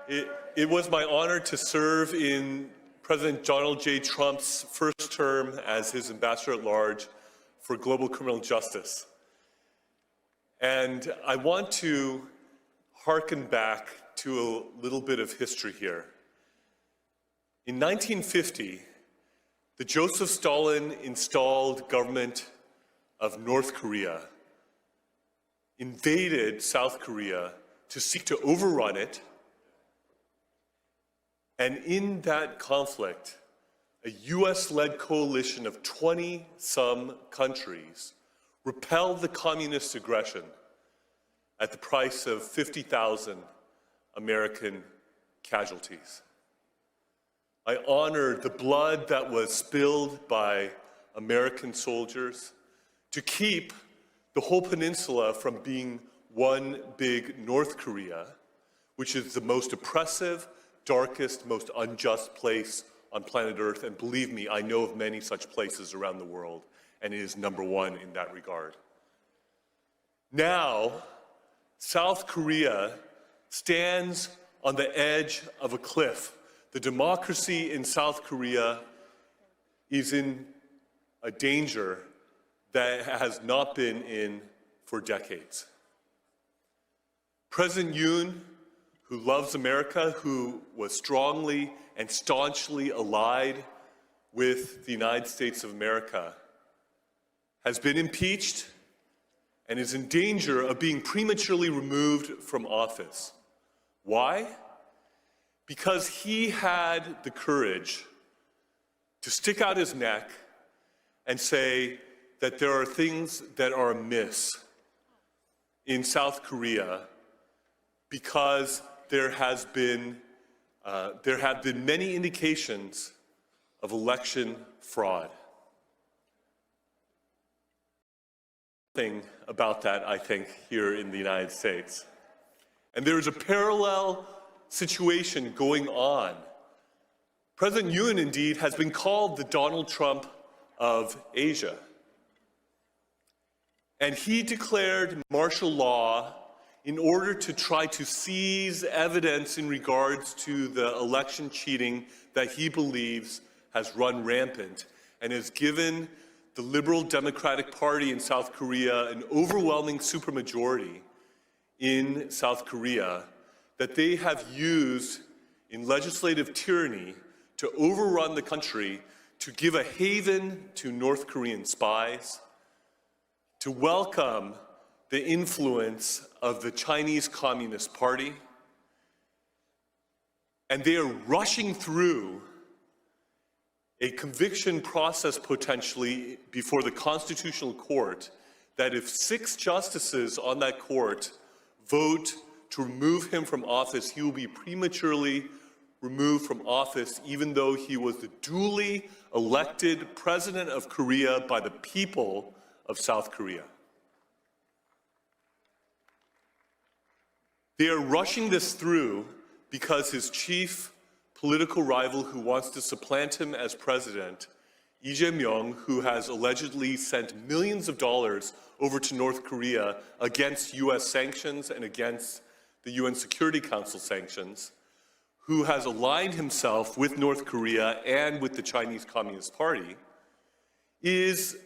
It was my honor to serve in President Donald J. Trump's first term as his ambassador at large for global criminal justice. And I want to hearken back to a little bit of history here. In 1950, the Joseph Stalin-installed government of North Korea invaded South Korea to seek to overrun it. And in that conflict, a US-led coalition of 20-some countries repelled the communist aggression at the price of 50,000 American casualties. I honor the blood that was spilled by American soldiers to keep the whole peninsula from being one big North Korea, which is the most oppressive, darkest, most unjust place on planet Earth. And believe me, I know of many such places around the world, and it is number one in that regard. Now, South Korea stands on the edge of a cliff. The democracy in South Korea is in a danger that it has not been in for decades. President Yoon, who loves America, who was strongly and staunchly allied with the United States of America, has been impeached and is in danger of being prematurely removed from office. Why? Because he had the courage to stick out his neck and say that there are things that are amiss in South Korea because there have been many indications of election fraud. Thing about that, I think, here in the United States. And there is a parallel situation going on. President Yoon, indeed, has been called the Donald Trump of Asia. And he declared martial law in order to try to seize evidence in regards to the election cheating that he believes has run rampant and has given the Liberal Democratic Party in South Korea an overwhelming supermajority in South Korea that they have used in legislative tyranny to overrun the country, to give a haven to North Korean spies, to welcome the influence of the Chinese Communist Party. And they are rushing through a conviction process potentially before the Constitutional Court that if 6 justices on that court vote to remove him from office, he will be prematurely removed from office even though he was the duly elected president of Korea by the people of South Korea. They are rushing this through because his chief political rival who wants to supplant him as president, Lee Jae-myung, who has allegedly sent millions of dollars over to North Korea against US sanctions and against the UN Security Council sanctions, who has aligned himself with North Korea and with the Chinese Communist Party, is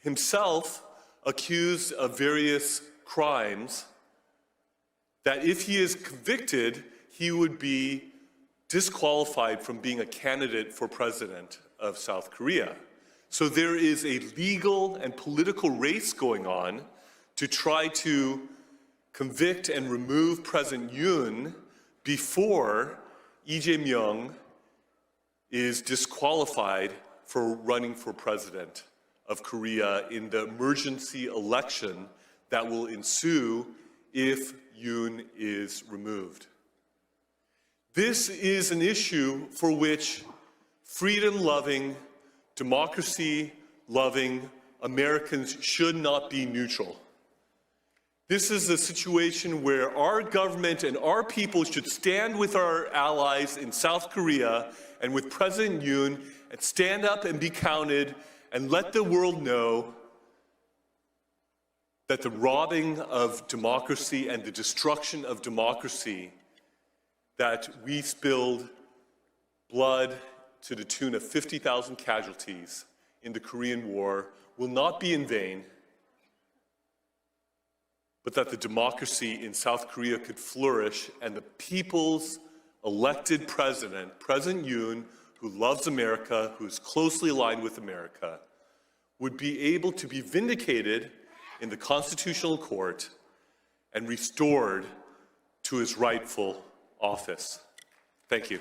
himself accused of various crimes that if he is convicted, he would be disqualified from being a candidate for president of South Korea. So there is a legal and political race going on to try to convict and remove President Yoon before Lee Jae-myung is disqualified for running for president of Korea in the emergency election that will ensue if Yoon is removed. This is an issue for which freedom-loving, democracy-loving Americans should not be neutral. This is a situation where our government and our people should stand with our allies in South Korea and with President Yoon and stand up and be counted and let the world know that the robbing of democracy and the destruction of democracy that we spilled blood to the tune of 50,000 casualties in the Korean War will not be in vain, but that the democracy in South Korea could flourish and the people's elected president, President Yoon, who loves America, who is closely aligned with America, would be able to be vindicated in the Constitutional Court and restored to his rightful office. Thank you.